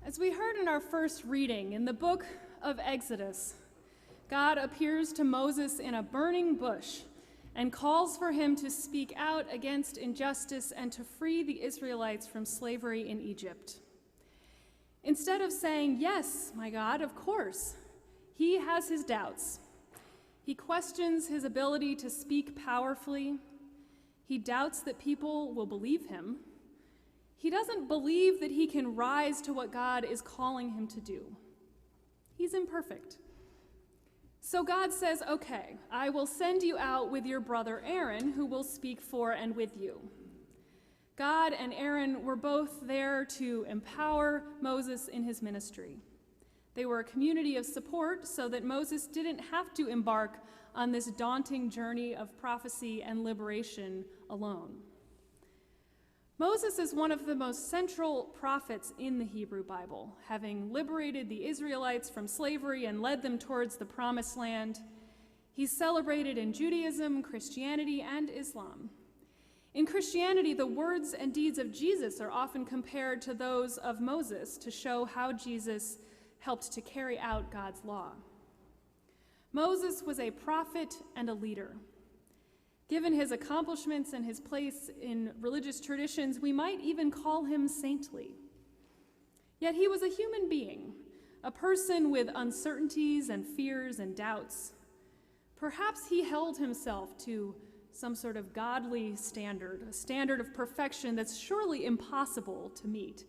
As we heard in our first reading in the book of Exodus, God appears to Moses in a burning bush and calls for him to speak out against injustice and to free the Israelites from slavery in Egypt. Instead of saying, "Yes, my God, of course," he has his doubts. He questions his ability to speak powerfully. He doubts that people will believe him. He doesn't believe that he can rise to what God is calling him to do. He's imperfect. So God says, "Okay, I will send you out with your brother Aaron, who will speak for and with you." God and Aaron were both there to empower Moses in his ministry. They were a community of support so that Moses didn't have to embark on this daunting journey of prophecy and liberation alone. Moses is one of the most central prophets in the Hebrew Bible, having liberated the Israelites from slavery and led them towards the Promised Land. He's celebrated in Judaism, Christianity, and Islam. In Christianity, the words and deeds of Jesus are often compared to those of Moses to show how Jesus helped to carry out God's law. Moses was a prophet and a leader. Given his accomplishments and his place in religious traditions, we might even call him saintly. Yet he was a human being, a person with uncertainties and fears and doubts. Perhaps he held himself to some sort of godly standard, a standard of perfection that's surely impossible to meet.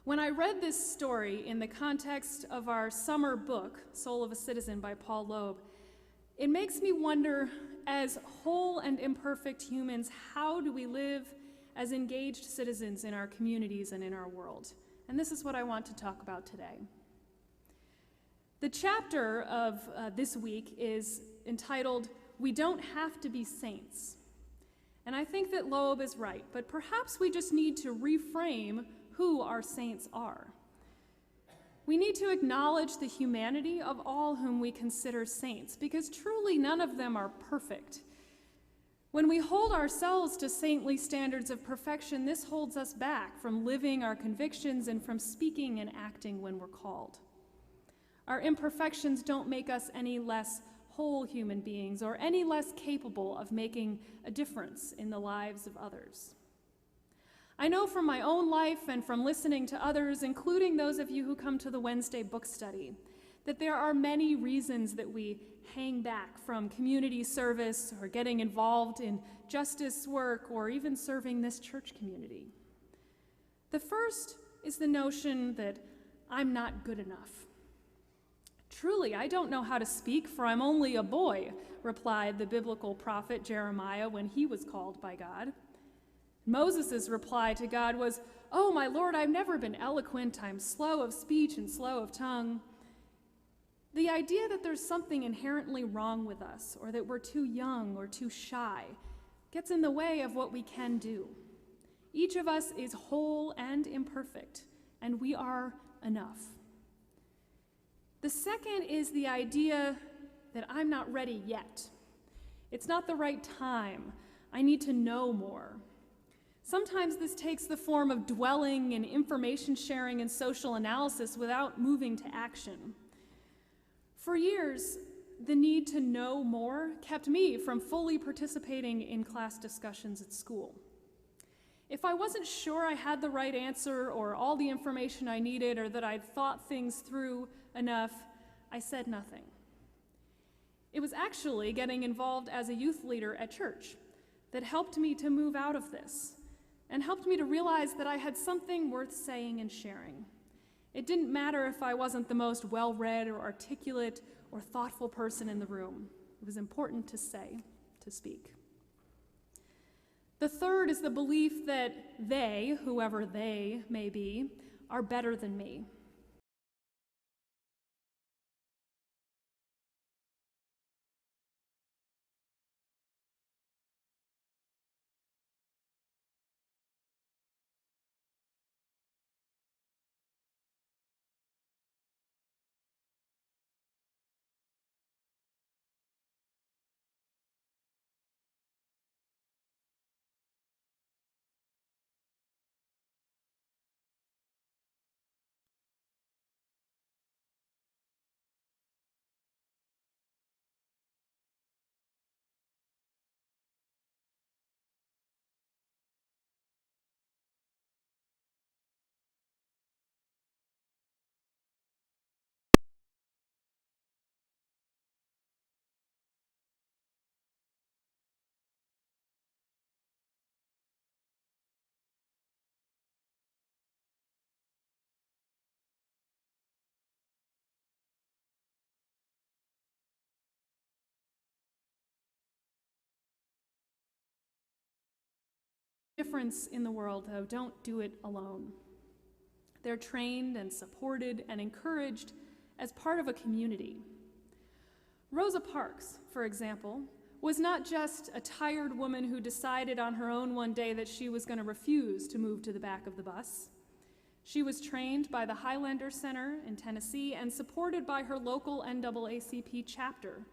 When I read this story in the context of our summer book, Soul of a Citizen by Paul Loeb, it makes me wonder, as whole and imperfect humans, how do we live as engaged citizens in our communities and in our world? And this is what I want to talk about today. The chapter of this week is entitled, "We Don't Have to Be Saints." And I think that Loeb is right, but perhaps we just need to reframe who our saints are. We need to acknowledge the humanity of all whom we consider saints, because truly none of them are perfect. When we hold ourselves to saintly standards of perfection, this holds us back from living our convictions and from speaking and acting when we're called. Our imperfections don't make us any less whole human beings or any less capable of making a difference in the lives of others. I know from my own life and from listening to others, including those of you who come to the Wednesday book study, that there are many reasons that we hang back from community service or getting involved in justice work or even serving this church community. The first is the notion that I'm not good enough. "Truly, I don't know how to speak, for I'm only a boy," replied the biblical prophet Jeremiah when he was called by God. Moses' reply to God was, "Oh, my Lord, I've never been eloquent. I'm slow of speech and slow of tongue." The idea that there's something inherently wrong with us, or that we're too young or too shy, gets in the way of what we can do. Each of us is whole and imperfect, and we are enough. The second is the idea that I'm not ready yet. It's not the right time. I need to know more. Sometimes this takes the form of dwelling in information sharing and social analysis without moving to action. For years, the need to know more kept me from fully participating in class discussions at school. If I wasn't sure I had the right answer or all the information I needed or that I'd thought things through enough, I said nothing. It was actually getting involved as a youth leader at church that helped me to move out of this and helped me to realize that I had something worth saying and sharing. It didn't matter if I wasn't the most well-read or articulate or thoughtful person in the room. It was important to say, to speak. The third is the belief that they, whoever they may be, are better than me. difference in the world, though, don't do it alone. They're trained and supported and encouraged as part of a community. Rosa Parks, for example, was not just a tired woman who decided on her own one day that she was going to refuse to move to the back of the bus. She was trained by the Highlander Center in Tennessee and supported by her local NAACP chapter,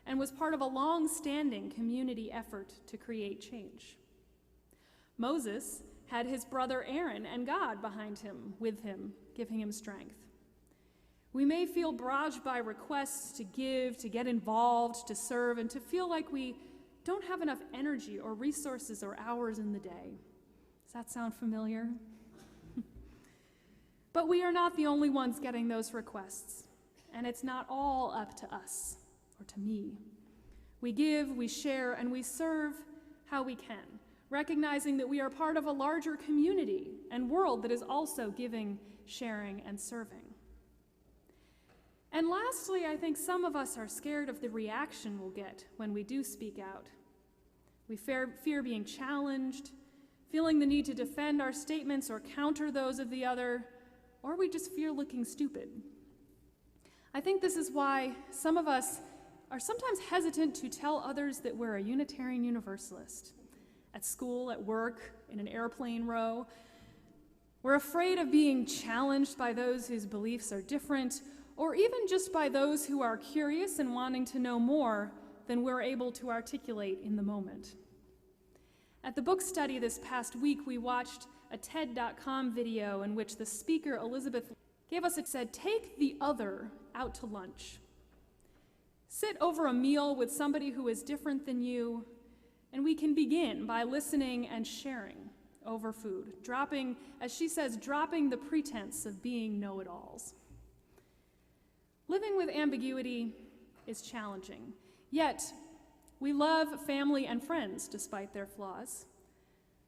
and was part of a long-standing community effort to create change. Moses had his brother Aaron and God behind him, with him, giving him strength. We may feel barraged by requests to give, to get involved, to serve, and to feel like we don't have enough energy or resources or hours in the day. Does that sound familiar? But we are not the only ones getting those requests, and it's not all up to us or to me. We give, we share, and we serve how we can, recognizing that we are part of a larger community and world that is also giving, sharing, and serving. And lastly, I think some of us are scared of the reaction we'll get when we do speak out. We fear being challenged, feeling the need to defend our statements or counter those of the other, or we just fear looking stupid. I think this is why some of us are sometimes hesitant to tell others that we're a Unitarian Universalist. At school, at work, in an airplane row. We're afraid of being challenged by those whose beliefs are different, or even just by those who are curious and wanting to know more than we're able to articulate in the moment. At the book study this past week, we watched a TED.com video in which the speaker, Elizabeth, gave us, it said, take the other out to lunch. Sit over a meal with somebody who is different than you, and we can begin by listening and sharing over food, dropping, as she says, dropping the pretense of being know-it-alls. Living with ambiguity is challenging, yet we love family and friends despite their flaws.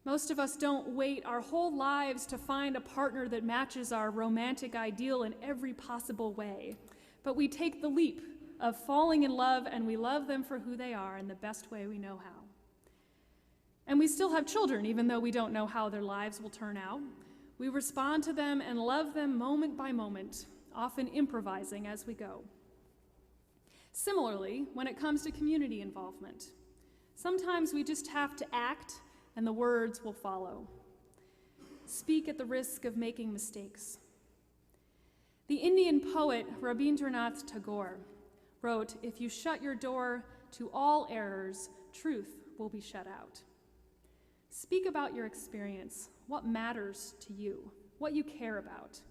Most of us don't wait our whole lives to find a partner that matches our romantic ideal in every possible way, but we take the leap of falling in love, and we love them for who they are in the best way we know how. And we still have children, even though we don't know how their lives will turn out. We respond to them and love them moment by moment, often improvising as we go. Similarly, when it comes to community involvement, sometimes we just have to act and the words will follow. Speak at the risk of making mistakes. The Indian poet Rabindranath Tagore wrote, "If you shut your door to all errors, truth will be shut out." Speak about your experience, what matters to you, what you care about.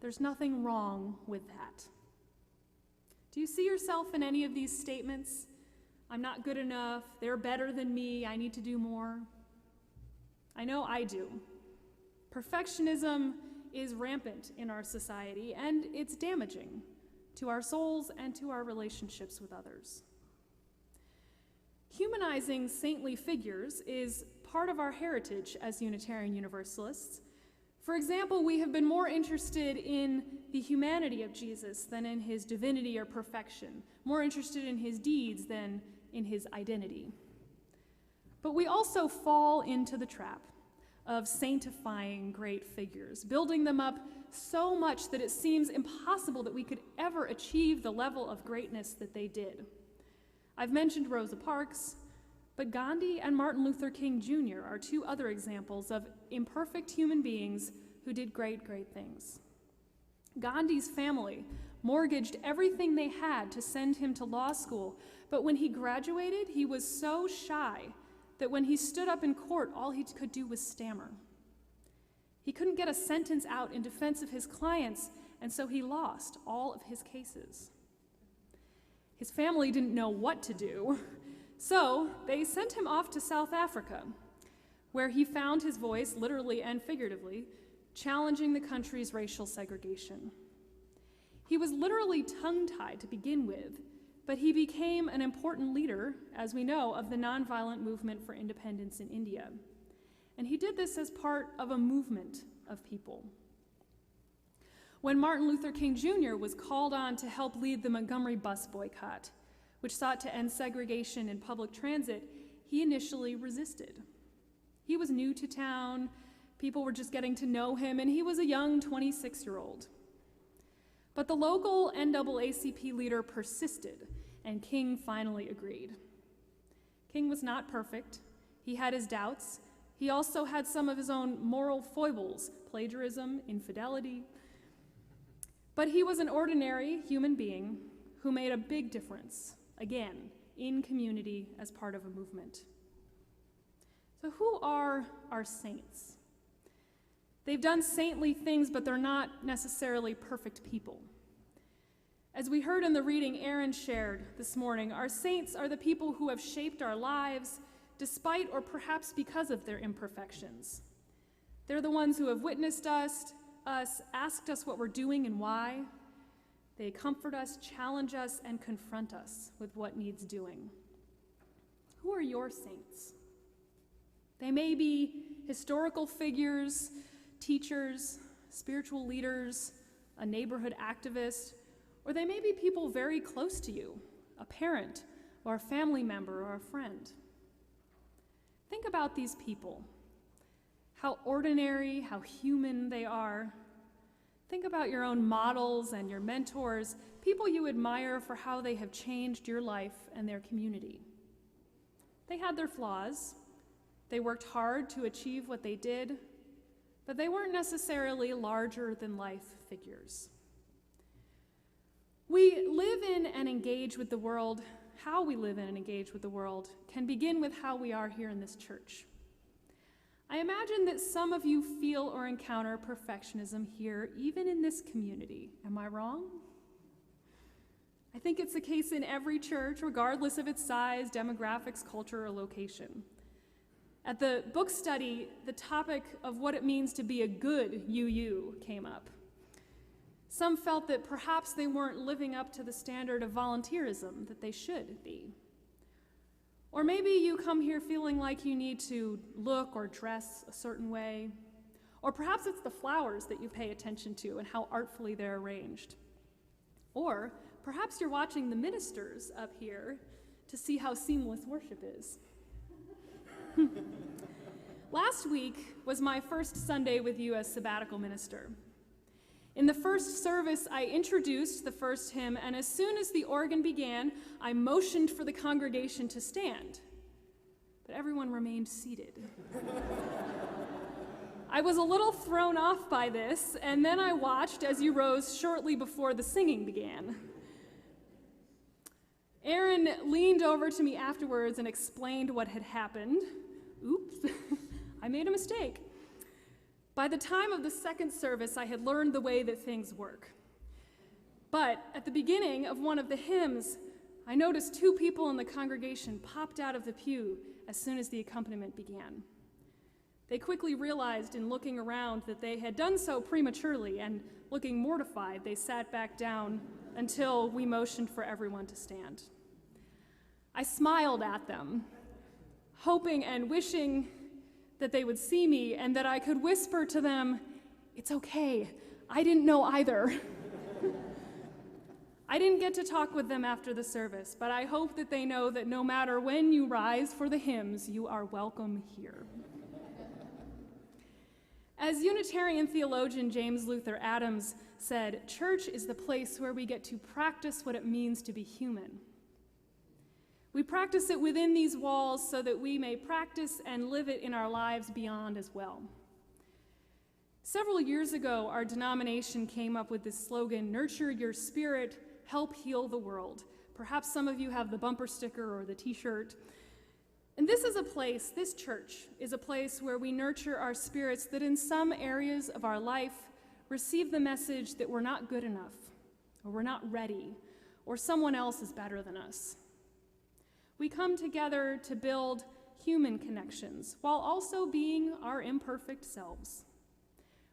There's nothing wrong with that. Do you see yourself in any of these statements? I'm not good enough, they're better than me, I need to do more. I know I do. Perfectionism is rampant in our society, and it's damaging to our souls and to our relationships with others. Humanizing saintly figures is part of our heritage as Unitarian Universalists. For example, we have been more interested in the humanity of Jesus than in his divinity or perfection, more interested in his deeds than in his identity. But we also fall into the trap of sanctifying great figures, building them up so much that it seems impossible that we could ever achieve the level of greatness that they did. I've mentioned Rosa Parks, but Gandhi and Martin Luther King Jr. are two other examples of imperfect human beings who did great, great things. Gandhi's family mortgaged everything they had to send him to law school, but when he graduated, he was so shy that when he stood up in court, all he could do was stammer. He couldn't get a sentence out in defense of his clients, and so he lost all of his cases. His family didn't know what to do, so they sent him off to South Africa, where he found his voice, literally and figuratively, challenging the country's racial segregation. He was literally tongue-tied to begin with, but he became an important leader, as we know, of the nonviolent movement for independence in India. And he did this as part of a movement of people. When Martin Luther King Jr. was called on to help lead the Montgomery bus boycott, which sought to end segregation in public transit, he initially resisted. He was new to town, people were just getting to know him, and he was a young 26-year-old. But the local NAACP leader persisted, and King finally agreed. King was not perfect. He had his doubts. He also had some of his own moral foibles, plagiarism, infidelity. But he was an ordinary human being who made a big difference, again, in community as part of a movement. So who are our saints? They've done saintly things, but they're not necessarily perfect people. As we heard in the reading Aaron shared this morning, our saints are the people who have shaped our lives despite or perhaps because of their imperfections. They're the ones who have witnessed us, asked us what we're doing and why. They comfort us, challenge us, and confront us with what needs doing. Who are your saints? They may be historical figures, teachers, spiritual leaders, a neighborhood activist, or they may be people very close to you, a parent or a family member or a friend. Think about these people, how ordinary, how human they are. Think about your own models and your mentors, people you admire for how they have changed your life and their community. They had their flaws. They worked hard to achieve what they did, but they weren't necessarily larger-than-life figures. We live in and engage with the world. How we live in and engage with the world can begin with how we are here in this church. I imagine that some of you feel or encounter perfectionism here, even in this community. Am I wrong? I think it's the case in every church, regardless of its size, demographics, culture, or location. At the book study, the topic of what it means to be a good UU came up. Some felt that perhaps they weren't living up to the standard of volunteerism that they should be. Or maybe you come here feeling like you need to look or dress a certain way. Or perhaps it's the flowers that you pay attention to and how artfully they're arranged. Or perhaps you're watching the ministers up here to see how seamless worship is. Last week was my first Sunday with you as sabbatical minister. In the first service, I introduced the first hymn, and as soon as the organ began, I motioned for the congregation to stand. But everyone remained seated. I was a little thrown off by this, and then I watched as you rose shortly before the singing began. Aaron leaned over to me afterwards and explained what had happened. Oops, I made a mistake. By the time of the second service, I had learned the way that things work. But at the beginning of one of the hymns, I noticed two people in the congregation popped out of the pew as soon as the accompaniment began. They quickly realized in looking around that they had done so prematurely, and looking mortified, they sat back down until we motioned for everyone to stand. I smiled at them, hoping and wishing that they would see me and that I could whisper to them, "It's okay, I didn't know either." I didn't get to talk with them after the service, but I hope that they know that no matter when you rise for the hymns, you are welcome here. As Unitarian theologian James Luther Adams said, church is the place where we get to practice what it means to be human. We practice it within these walls so that we may practice and live it in our lives beyond as well. Several years ago, our denomination came up with this slogan, "Nurture your spirit, help heal the world." Perhaps some of you have the bumper sticker or the t-shirt. And this church is a place where we nurture our spirits that in some areas of our life receive the message that we're not good enough, or we're not ready, or someone else is better than us. We come together to build human connections while also being our imperfect selves.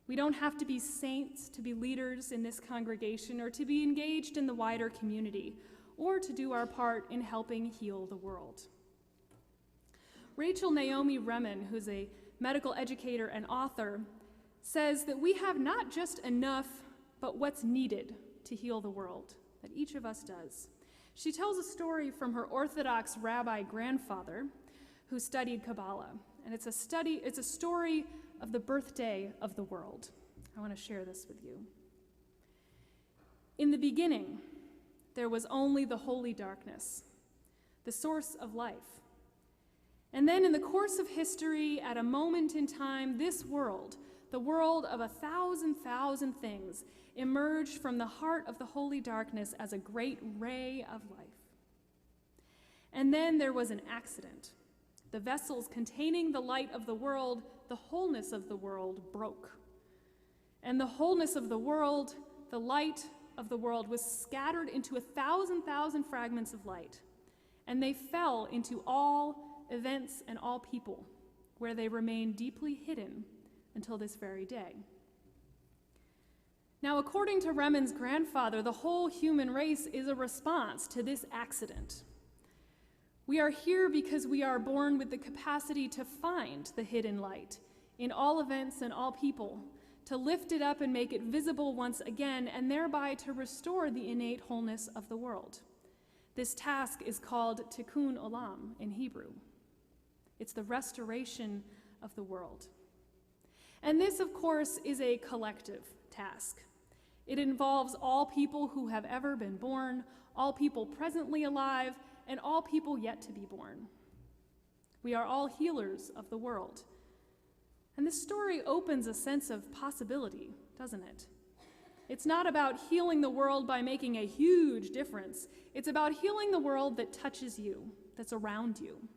We don't have to be saints to be leaders in this congregation or to be engaged in the wider community or to do our part in helping heal the world. Rachel Naomi Remen, who's a medical educator and author, says that we have not just enough, but what's needed to heal the world, that each of us does. She tells a story from her Orthodox rabbi grandfather who studied Kabbalah. and it's a story of the birthday of the world. I want to share this with you. In the beginning, there was only the holy darkness, the source of life. And then in the course of history, at a moment in time, this world, the world of 1,000,000 things, emerged from the heart of the holy darkness as a great ray of life. And then there was an accident. The vessels containing the light of the world, the wholeness of the world, broke. And the wholeness of the world, the light of the world, was scattered into 1,000,000 fragments of light. And they fell into all events and all people, where they remain deeply hidden until this very day. Now, according to Remen's grandfather, the whole human race is a response to this accident. We are here because we are born with the capacity to find the hidden light in all events and all people, to lift it up and make it visible once again, and thereby to restore the innate wholeness of the world. This task is called tikkun olam in Hebrew. It's the restoration of the world. And this, of course, is a collective task. It involves all people who have ever been born, all people presently alive, and all people yet to be born. We are all healers of the world. And this story opens a sense of possibility, doesn't it? It's not about healing the world by making a huge difference. It's about healing the world that touches you, that's around you.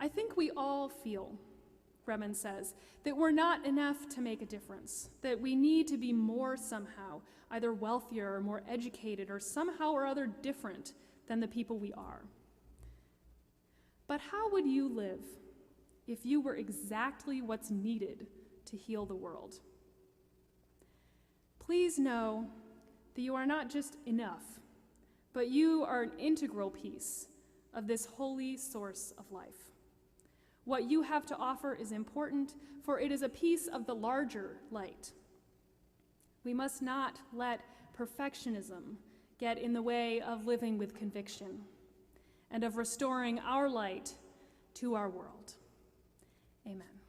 I think we all feel, Remen says, that we're not enough to make a difference, that we need to be more somehow, either wealthier or more educated or somehow or other different than the people we are. But how would you live if you were exactly what's needed to heal the world? Please know that you are not just enough, but you are an integral piece of this holy source of life. What you have to offer is important, for it is a piece of the larger light. We must not let perfectionism get in the way of living with conviction and of restoring our light to our world. Amen.